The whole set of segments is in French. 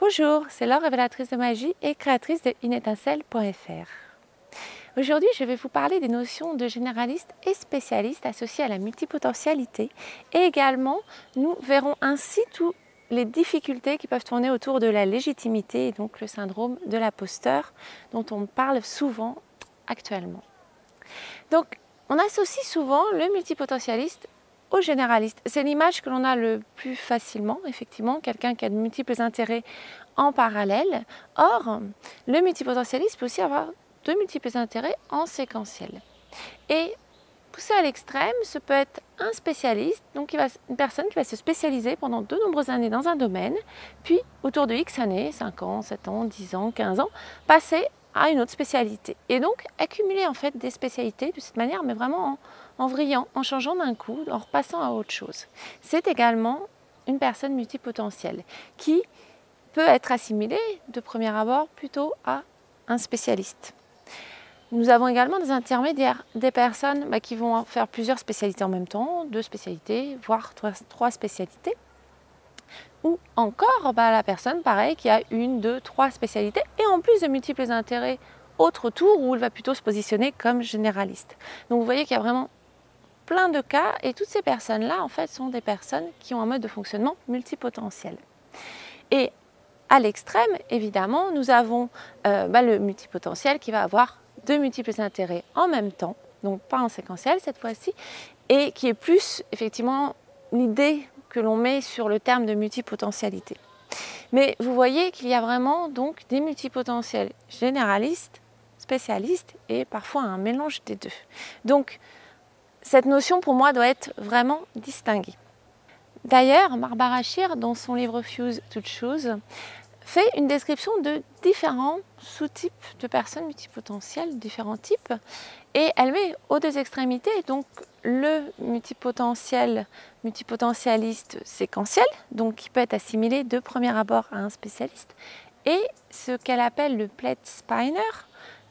Bonjour, c'est Laure, révélatrice de magie et créatrice de uneétincelle.fr. Aujourd'hui, je vais vous parler des notions de généraliste et spécialiste associées à la multipotentialité. Et également, nous verrons ainsi toutes les difficultés qui peuvent tourner autour de la légitimité et donc le syndrome de l'imposteur dont on parle souvent actuellement. Donc, on associe souvent le multipotentialiste au généraliste. C'est l'image que l'on a le plus facilement, effectivement, quelqu'un qui a de multiples intérêts en parallèle. Or, le multipotentialiste peut aussi avoir de multiples intérêts en séquentiel. Et poussé à l'extrême, ce peut être un spécialiste, donc une personne qui va se spécialiser pendant de nombreuses années dans un domaine, puis autour de X années, 5 ans, 7 ans, 10 ans, 15 ans, passer à une autre spécialité. Et donc accumuler en fait des spécialités de cette manière, mais vraiment en vrillant, en changeant d'un coup, en repassant à autre chose. C'est également une personne multipotentielle qui peut être assimilée de premier abord plutôt à un spécialiste. Nous avons également des intermédiaires, des personnes qui vont faire plusieurs spécialités en même temps, 2 spécialités, voire 3 spécialités. Ou encore la personne, pareil, qui a 1, 2, 3 spécialités et en plus de multiples intérêts autres tours où il va plutôt se positionner comme généraliste. Donc vous voyez qu'il y a vraiment plein de cas et toutes ces personnes-là, en fait, sont des personnes qui ont un mode de fonctionnement multipotentiel. Et à l'extrême, évidemment, nous avons le multipotentiel qui va avoir de multiples intérêts en même temps, donc pas en séquentiel cette fois-ci, et qui est plus effectivement l'idée que l'on met sur le terme de multipotentialité. Mais vous voyez qu'il y a vraiment donc des multipotentiels généralistes, spécialistes et parfois un mélange des deux. Donc cette notion pour moi doit être vraiment distinguée. D'ailleurs, Barbara Scheer, dans son livre Fuse Toutes Choses, fait une description de différents sous-types de personnes multipotentielles, différents types, et elle met aux 2 extrémités donc le multipotentialiste séquentiel, donc qui peut être assimilé de premier abord à un spécialiste, et ce qu'elle appelle le plate spinner.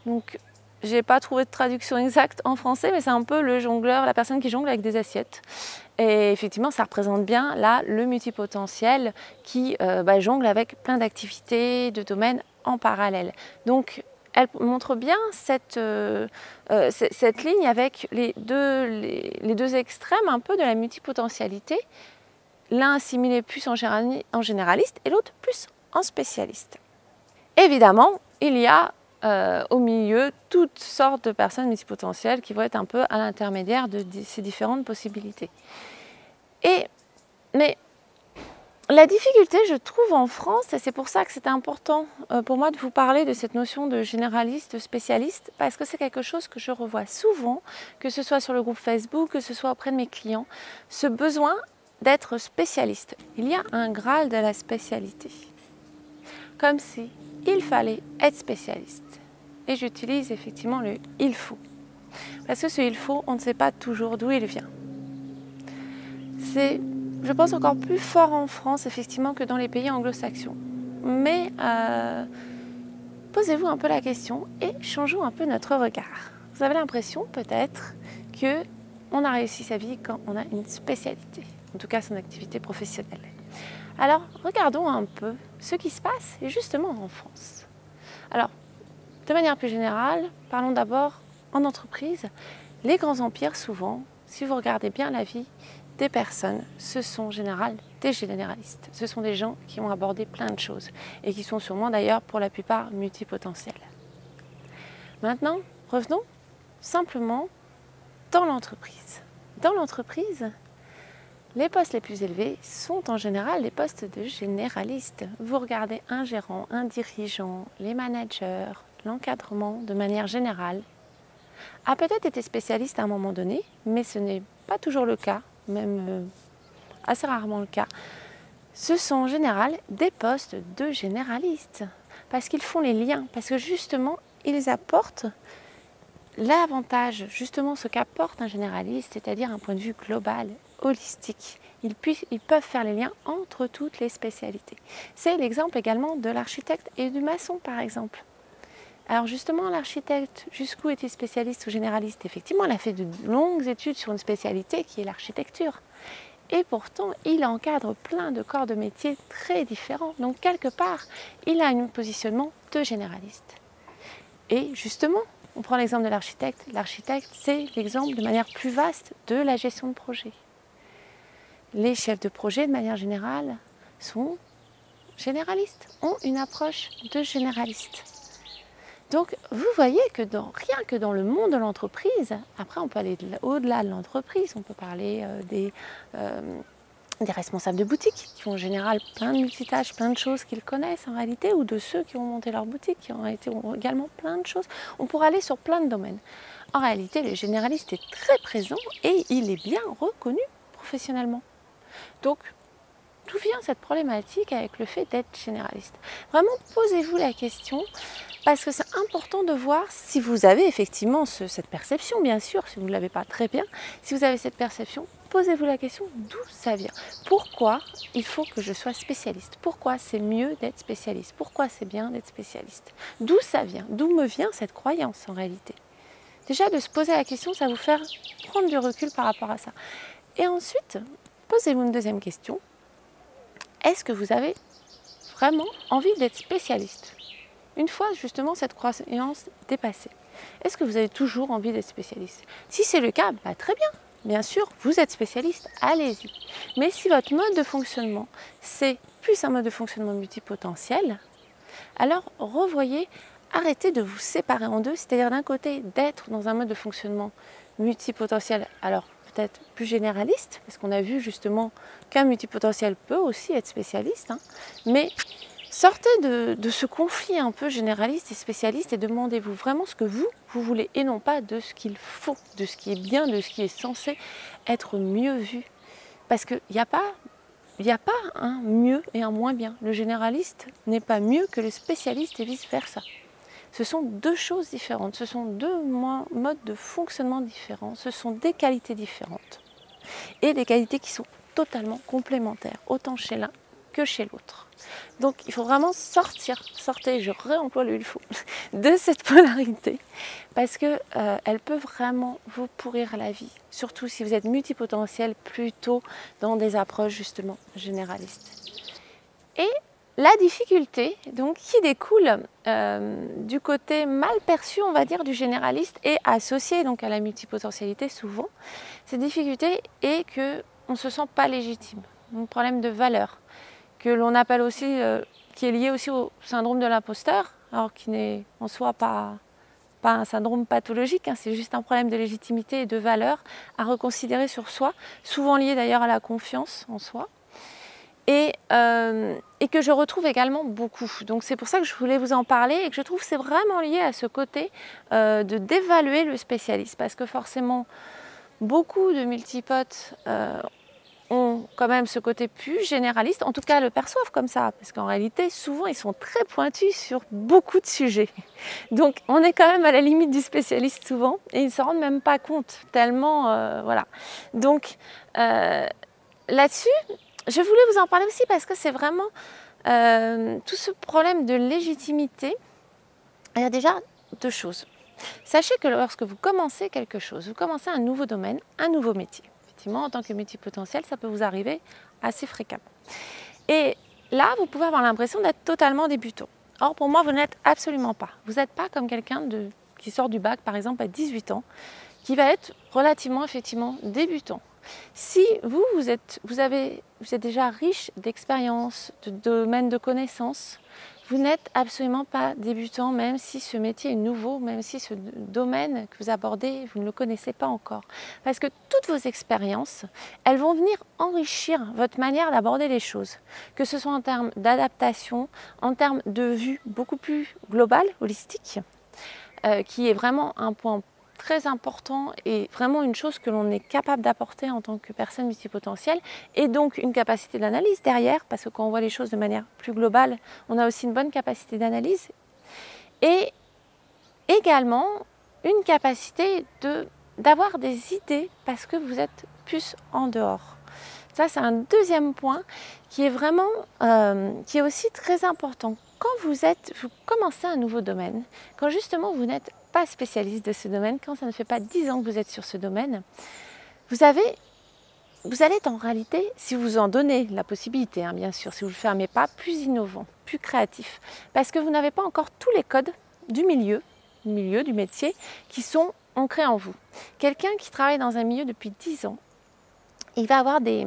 Donc, je n'ai pas trouvé de traduction exacte en français, mais c'est un peu le jongleur, la personne qui jongle avec des assiettes. Et effectivement, ça représente bien là le multipotentiel qui jongle avec plein d'activités, de domaines en parallèle. Donc, elle montre bien cette ligne avec les deux extrêmes un peu de la multipotentialité. L'un assimilé plus en généraliste et l'autre plus en spécialiste. Évidemment, il y a au milieu toutes sortes de personnes multipotentielles qui vont être un peu à l'intermédiaire de ces différentes possibilités. Mais la difficulté, je trouve, en France, et c'est pour ça que c'était important pour moi de vous parler de cette notion de généraliste, de spécialiste, parce que c'est quelque chose que je revois souvent, que ce soit sur le groupe Facebook, que ce soit auprès de mes clients, ce besoin d'être spécialiste. Il y a un graal de la spécialité, comme si il fallait être spécialiste. Et j'utilise effectivement le « il faut ». Parce que ce « il faut », on ne sait pas toujours d'où il vient. C'est, je pense, encore plus fort en France, effectivement, que dans les pays anglo-saxons. Mais posez-vous un peu la question et changeons un peu notre regard. Vous avez l'impression, peut-être, qu'on a réussi sa vie quand on a une spécialité, en tout cas son activité professionnelle. Alors, regardons un peu ce qui se passe justement en France. Alors, de manière plus générale, parlons d'abord en entreprise. Les grands empires, souvent, si vous regardez bien la vie des personnes, ce sont en général des généralistes. Ce sont des gens qui ont abordé plein de choses et qui sont sûrement d'ailleurs pour la plupart multipotentiels. Maintenant, revenons simplement dans l'entreprise. Dans l'entreprise, les postes les plus élevés sont en général les postes de généralistes. Vous regardez un gérant, un dirigeant, les managers, l'encadrement de manière générale a peut-être été spécialiste à un moment donné, mais ce n'est pas toujours le cas, même assez rarement le cas. Ce sont en général des postes de généralistes, parce qu'ils font les liens, parce que justement, ils apportent l'avantage, justement ce qu'apporte un généraliste, c'est-à-dire un point de vue global, holistique. Ils peuvent faire les liens entre toutes les spécialités. C'est l'exemple également de l'architecte et du maçon, par exemple. Alors justement, l'architecte, jusqu'où est-il spécialiste ou généraliste? Effectivement, elle a fait de longues études sur une spécialité qui est l'architecture. et pourtant il encadre plein de corps de métier très différents. Donc quelque part, il a un positionnement de généraliste. Et justement, on prend l'exemple de l'architecte. L'architecte, c'est l'exemple de manière plus vaste de la gestion de projet. Les chefs de projet, de manière générale, sont généralistes, ont une approche de généraliste. Donc, vous voyez que rien que dans le monde de l'entreprise, après on peut aller au-delà de l'entreprise, on peut parler des responsables de boutique qui ont en général plein de multitâches, plein de choses qu'ils connaissent en réalité, ou de ceux qui ont monté leur boutique, qui ont également plein de choses. On pourrait aller sur plein de domaines. En réalité, le généraliste est très présent et il est bien reconnu professionnellement. Donc, d'où vient cette problématique avec le fait d'être généraliste? Vraiment, posez-vous la question, parce que c'est important de voir si vous avez effectivement cette perception, bien sûr, si vous ne l'avez pas, très bien. Si vous avez cette perception, posez-vous la question d'où ça vient. Pourquoi il faut que je sois spécialiste? Pourquoi c'est mieux d'être spécialiste? Pourquoi c'est bien d'être spécialiste? D'où ça vient? D'où me vient cette croyance en réalité? Déjà, de se poser la question, ça va vous faire prendre du recul par rapport à ça. Et ensuite, posez-vous une deuxième question. Est-ce que vous avez vraiment envie d'être spécialiste? Une fois justement cette croyance dépassée, est-ce que vous avez toujours envie d'être spécialiste? Si c'est le cas, bah, très bien. Bien sûr, vous êtes spécialiste, allez-y. Mais si votre mode de fonctionnement, c'est plus un mode de fonctionnement multipotentiel, alors revoyez, arrêtez de vous séparer en deux, c'est-à-dire d'un côté d'être dans un mode de fonctionnement multipotentiel, alors peut-être plus généraliste, parce qu'on a vu justement qu'un multipotentiel peut aussi être spécialiste, hein, mais sortez de ce conflit un peu généraliste et spécialiste et demandez-vous vraiment ce que vous voulez et non pas de ce qu'il faut, de ce qui est bien, de ce qui est censé être mieux vu. Parce qu'il n'y a pas un mieux et un moins bien. Le généraliste n'est pas mieux que le spécialiste et vice-versa. Ce sont deux choses différentes, ce sont deux modes de fonctionnement différents, ce sont des qualités différentes. Et des qualités qui sont totalement complémentaires, autant chez l'un que chez l'autre. Donc il faut vraiment sortez, je réemploie le il faut, de cette polarité, parce qu'elle peut vraiment vous pourrir la vie, surtout si vous êtes multipotentiel plutôt dans des approches justement généralistes. Et la difficulté donc, qui découle du côté mal perçu, on va dire, du généraliste et associée donc, à la multipotentialité souvent, cette difficulté est qu'on ne se sent pas légitime, un problème de valeur, que l'on appelle aussi, qui est lié aussi au syndrome de l'imposteur, alors qui n'est en soi pas un syndrome pathologique, hein, c'est juste un problème de légitimité et de valeur à reconsidérer sur soi, souvent lié d'ailleurs à la confiance en soi. Et que je retrouve également beaucoup. Donc c'est pour ça que je voulais vous en parler et que je trouve que c'est vraiment lié à ce côté de dévaluer le spécialiste. Parce que forcément, beaucoup de multipotes ont quand même ce côté plus généraliste, en tout cas le perçoivent comme ça. Parce qu'en réalité, souvent, ils sont très pointus sur beaucoup de sujets. Donc on est quand même à la limite du spécialiste souvent et ils ne s'en rendent même pas compte, tellement, voilà. Donc là-dessus, je voulais vous en parler aussi parce que c'est vraiment tout ce problème de légitimité. Il y a déjà deux choses. Sachez que lorsque vous commencez quelque chose, vous commencez un nouveau domaine, un nouveau métier. Effectivement, en tant que multipotentiel, ça peut vous arriver assez fréquemment. Et là, vous pouvez avoir l'impression d'être totalement débutant. Or, pour moi, vous n'êtes absolument pas. Vous n'êtes pas comme quelqu'un qui sort du bac, par exemple, à 18 ans, qui va être relativement, effectivement, débutant. Si vous êtes déjà riche d'expérience, de domaine de connaissances, vous n'êtes absolument pas débutant, même si ce métier est nouveau, même si ce domaine que vous abordez, vous ne le connaissez pas encore. Parce que toutes vos expériences, elles vont venir enrichir votre manière d'aborder les choses. Que ce soit en termes d'adaptation, en termes de vue beaucoup plus globale, holistique, qui est vraiment un point très important et vraiment une chose que l'on est capable d'apporter en tant que personne multipotentielle et donc une capacité d'analyse derrière, parce que quand on voit les choses de manière plus globale, on a aussi une bonne capacité d'analyse et également une capacité d'avoir des idées parce que vous êtes plus en dehors. Ça, c'est un deuxième point qui est vraiment, qui est aussi très important. Quand vous commencez un nouveau domaine, quand justement vous n'êtes pas spécialiste de ce domaine, quand ça ne fait pas 10 ans que vous êtes sur ce domaine, vous avez vous allez être en réalité, si vous en donnez la possibilité, hein, bien sûr, si vous ne le fermez pas, plus innovant, plus créatif. Parce que vous n'avez pas encore tous les codes du milieu, du métier, qui sont ancrés en vous. Quelqu'un qui travaille dans un milieu depuis 10 ans, il va avoir des...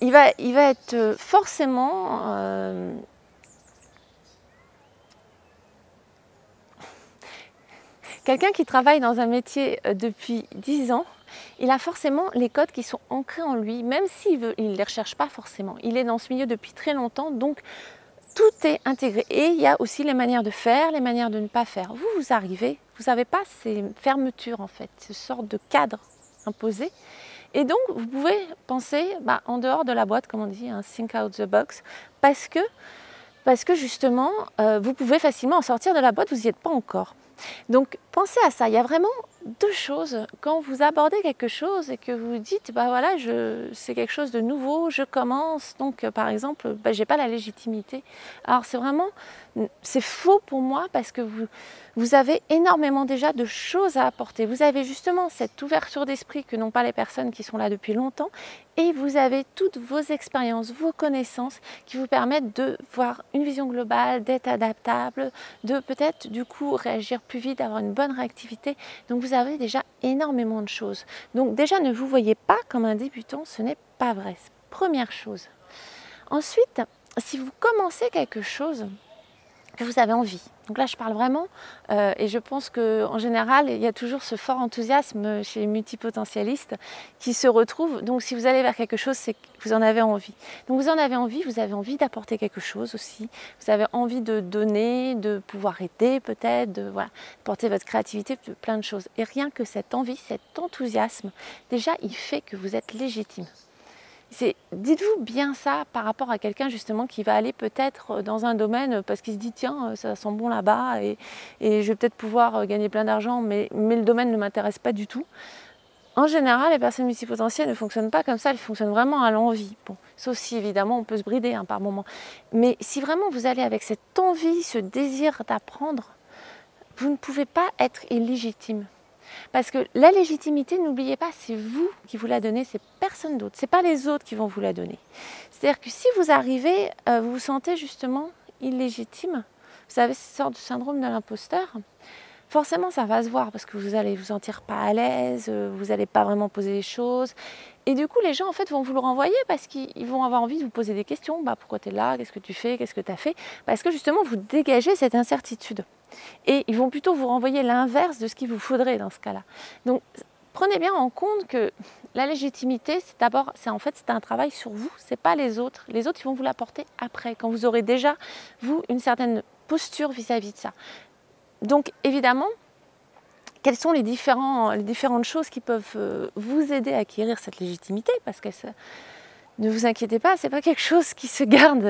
Il va être forcément... Quelqu'un qui travaille dans un métier depuis 10 ans, il a forcément les codes qui sont ancrés en lui, même s'il ne les recherche pas forcément. Il est dans ce milieu depuis très longtemps, donc tout est intégré. Et il y a aussi les manières de faire, les manières de ne pas faire. Vous arrivez, vous n'avez pas ces fermetures en fait, ce sorte de cadre imposé. Et donc vous pouvez penser en dehors de la boîte, comme on dit, un think out the box, parce que justement, vous pouvez facilement en sortir de la boîte, vous n'y êtes pas encore. Donc pensez à ça, il y a vraiment deux choses. Quand vous abordez quelque chose et que vous dites, voilà, c'est quelque chose de nouveau, je commence, donc par exemple, j'ai pas la légitimité. Alors c'est faux pour moi parce que vous avez énormément déjà de choses à apporter. Vous avez justement cette ouverture d'esprit que n'ont pas les personnes qui sont là depuis longtemps et vous avez toutes vos expériences, vos connaissances qui vous permettent de voir une vision globale, d'être adaptable, de peut-être du coup réagir plus vite, d'avoir une bonne réactivité. Donc vous avez déjà énormément de choses. Donc déjà ne vous voyez pas comme un débutant, ce n'est pas vrai. Première chose. Ensuite, si vous commencez quelque chose que vous avez envie. Donc là, je parle vraiment, et je pense qu'en général, il y a toujours ce fort enthousiasme chez les multipotentialistes qui se retrouve. Donc si vous allez vers quelque chose, c'est que vous en avez envie. Donc vous en avez envie d'apporter quelque chose aussi. Vous avez envie de donner, de pouvoir aider peut-être, de porter votre créativité, de plein de choses. Et rien que cette envie, cet enthousiasme, déjà, il fait que vous êtes légitime. Dites-vous bien ça par rapport à quelqu'un justement qui va aller peut-être dans un domaine parce qu'il se dit tiens ça sent bon là-bas et je vais peut-être pouvoir gagner plein d'argent mais le domaine ne m'intéresse pas du tout. En général les personnes multipotentielles ne fonctionnent pas comme ça, elles fonctionnent vraiment à l'envie. Bon, sauf si évidemment on peut se brider par moment. Mais si vraiment vous allez avec cette envie, ce désir d'apprendre, vous ne pouvez pas être illégitime. Parce que la légitimité, n'oubliez pas, c'est vous qui vous la donnez, c'est personne d'autre. Ce n'est pas les autres qui vont vous la donner. C'est-à-dire que si vous arrivez, vous vous sentez justement illégitime, vous avez cette sorte de syndrome de l'imposteur, forcément ça va se voir parce que vous allez vous sentir pas à l'aise, vous n'allez pas vraiment poser les choses. Et du coup, les gens en fait vont vous le renvoyer parce qu'ils vont avoir envie de vous poser des questions. Pourquoi tu es là? Qu'est-ce que tu fais? Qu'est-ce que tu as fait? Parce que justement, vous dégagez cette incertitude. Et ils vont plutôt vous renvoyer l'inverse de ce qu'il vous faudrait dans ce cas-là. Donc, prenez bien en compte que la légitimité, c'est un travail sur vous, c'est pas les autres. Les autres, ils vont vous l'apporter après, quand vous aurez déjà, vous, une certaine posture vis-à-vis de ça. Donc, évidemment, quelles sont les différentes choses qui peuvent vous aider à acquérir cette légitimité? Parce que ne vous inquiétez pas, ce n'est pas quelque chose qui se garde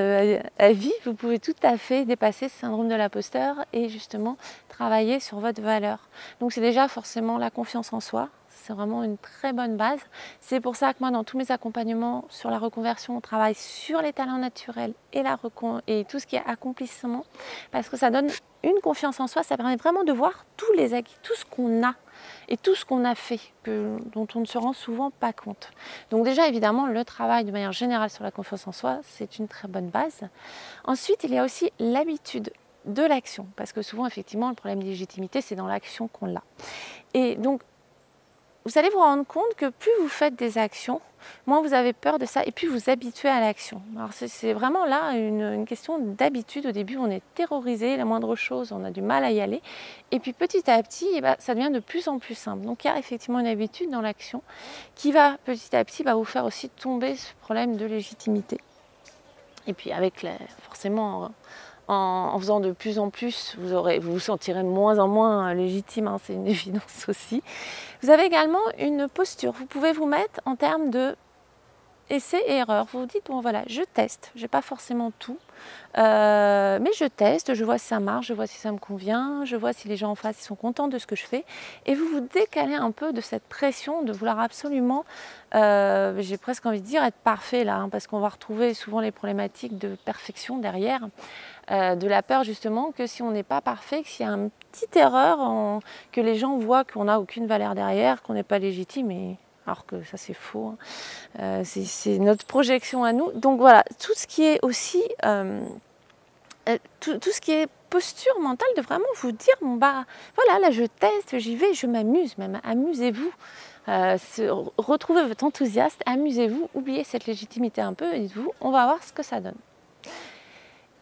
à vie. Vous pouvez tout à fait dépasser ce syndrome de l'imposteur et justement travailler sur votre valeur. Donc c'est déjà forcément la confiance en soi. C'est vraiment une très bonne base. C'est pour ça que moi, dans tous mes accompagnements sur la reconversion, on travaille sur les talents naturels et tout ce qui est accomplissement. Parce que ça donne une confiance en soi, ça permet vraiment de voir tous les acquis, tout ce qu'on a et tout ce qu'on a fait, dont on ne se rend souvent pas compte. Donc déjà, évidemment, le travail de manière générale sur la confiance en soi, c'est une très bonne base. Ensuite, il y a aussi l'habitude de l'action. Parce que souvent, effectivement, le problème de légitimité, c'est dans l'action qu'on l'a. Et donc, vous allez vous rendre compte que plus vous faites des actions, moins vous avez peur de ça et plus vous habituez à l'action. Alors c'est vraiment là une question d'habitude. Au début, on est terrorisé, la moindre chose, on a du mal à y aller. Et puis petit à petit, ça devient de plus en plus simple. Donc il y a effectivement une habitude dans l'action qui va petit à petit vous faire aussi tomber ce problème de légitimité. Et puis avec forcément... En faisant de plus en plus, vous vous sentirez de moins en moins légitime, c'est une évidence aussi. Vous avez également une posture. Vous pouvez vous mettre en termes de essai et erreur. Vous vous dites, bon voilà, je teste, je n'ai pas forcément tout, mais je teste, je vois si ça marche, je vois si ça me convient, je vois si les gens en face sont contents de ce que je fais. Et vous vous décalez un peu de cette pression de vouloir absolument, j'ai presque envie de dire, être parfait là, parce qu'on va retrouver souvent les problématiques de perfection derrière. De la peur justement que si on n'est pas parfait, que s'il y a une petite erreur, que les gens voient qu'on n'a aucune valeur derrière, qu'on n'est pas légitime et alors que ça c'est faux, hein. C'est notre projection à nous. Donc voilà, tout ce qui est aussi, tout ce qui est posture mentale, de vraiment vous dire, bon bah voilà, là je teste, j'y vais, je m'amuse, même amusez-vous. Retrouvez votre enthousiasme, amusez-vous, oubliez cette légitimité un peu et dites-vous, on va voir ce que ça donne.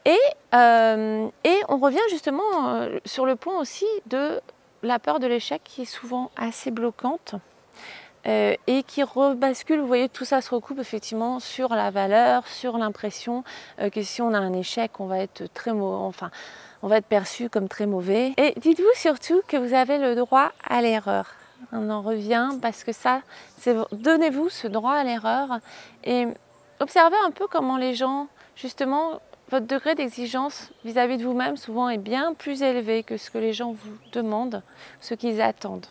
Et on revient justement sur le point aussi de la peur de l'échec qui est souvent assez bloquante et qui rebascule, vous voyez, tout ça se recoupe effectivement sur la valeur, sur l'impression que si on a un échec, on va être très enfin, on va être perçu comme très mauvais. Et dites-vous surtout que vous avez le droit à l'erreur. On en revient parce que ça, donnez-vous ce droit à l'erreur et observez un peu comment les gens, justement, votre degré d'exigence vis-à-vis de vous-même souvent est bien plus élevé que ce que les gens vous demandent, ce qu'ils attendent.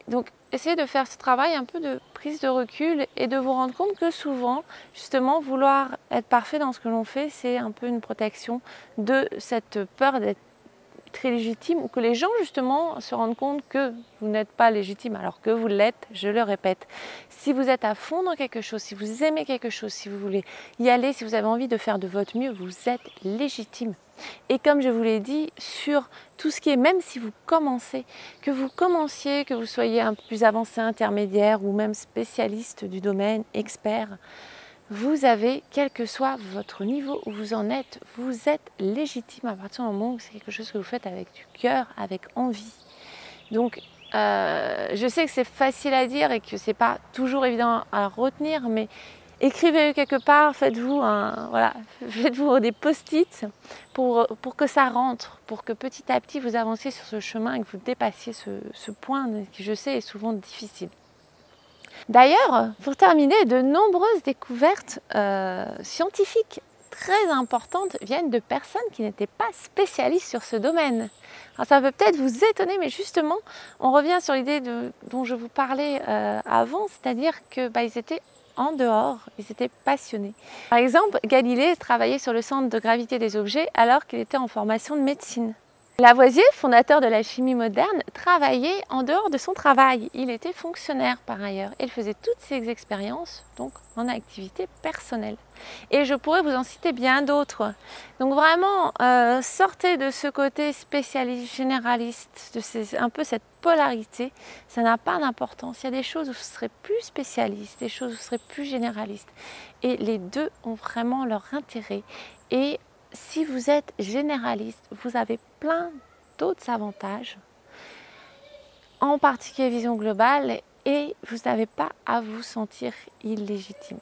Donc, essayez de faire ce travail un peu de prise de recul et de vous rendre compte que souvent, justement, vouloir être parfait dans ce que l'on fait, c'est un peu une protection de cette peur d'être très légitime ou que les gens justement se rendent compte que vous n'êtes pas légitime alors que vous l'êtes, je le répète. Si vous êtes à fond dans quelque chose, si vous aimez quelque chose, si vous voulez y aller, si vous avez envie de faire de votre mieux, vous êtes légitime. Et comme je vous l'ai dit, sur tout ce qui est, même si vous commencez, que vous commenciez, que vous soyez un peu plus avancé, intermédiaire ou même spécialiste du domaine, expert, vous avez, quel que soit votre niveau où vous en êtes, vous êtes légitime à partir du moment où c'est quelque chose que vous faites avec du cœur, avec envie. Donc, je sais que c'est facile à dire et que c'est pas toujours évident à retenir, mais écrivez-le quelque part, faites-vous voilà, faites-vous des post-it pour que ça rentre, pour que petit à petit vous avanciez sur ce chemin et que vous dépassiez ce point qui, je sais, est souvent difficile. D'ailleurs, pour terminer, de nombreuses découvertes scientifiques très importantes viennent de personnes qui n'étaient pas spécialistes sur ce domaine. Alors ça peut peut-être vous étonner, mais justement, on revient sur l'idée dont je vous parlais avant, c'est-à-dire que ils étaient en dehors, ils étaient passionnés. Par exemple, Galilée travaillait sur le centre de gravité des objets alors qu'il était en formation de médecine. Lavoisier, fondateur de la chimie moderne, travaillait en dehors de son travail. Il était fonctionnaire par ailleurs. Il faisait toutes ses expériences donc en activité personnelle. Et je pourrais vous en citer bien d'autres. Donc vraiment, sortez de ce côté spécialiste, généraliste, de un peu cette polarité. Ça n'a pas d'importance. Il y a des choses où vous serez plus spécialiste, des choses où vous serez plus généraliste. Et les deux ont vraiment leur intérêt. Et si vous êtes généraliste, vous avez plein d'autres avantages, en particulier vision globale, et vous n'avez pas à vous sentir illégitime.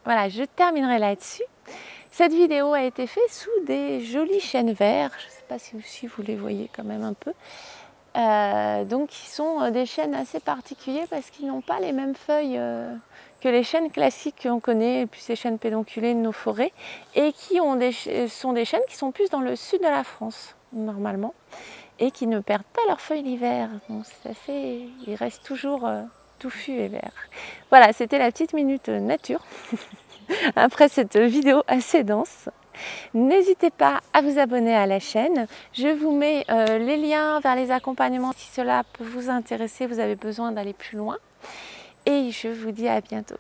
Voilà, je terminerai là-dessus. Cette vidéo a été faite sous des jolis chênes verts, je ne sais pas si vous les voyez quand même un peu, donc qui sont des chênes assez particuliers parce qu'ils n'ont pas les mêmes feuilles que les chênes classiques qu'on connaît, et puis ces chênes pédonculés de nos forêts, et qui sont des chênes qui sont plus dans le sud de la France, normalement, et qui ne perdent pas leurs feuilles l'hiver. Bon, ils restent toujours touffus et verts. Voilà, c'était la petite minute nature, après cette vidéo assez dense. N'hésitez pas à vous abonner à la chaîne. Je vous mets les liens vers les accompagnements si cela peut vous intéresser, vous avez besoin d'aller plus loin. Et je vous dis à bientôt.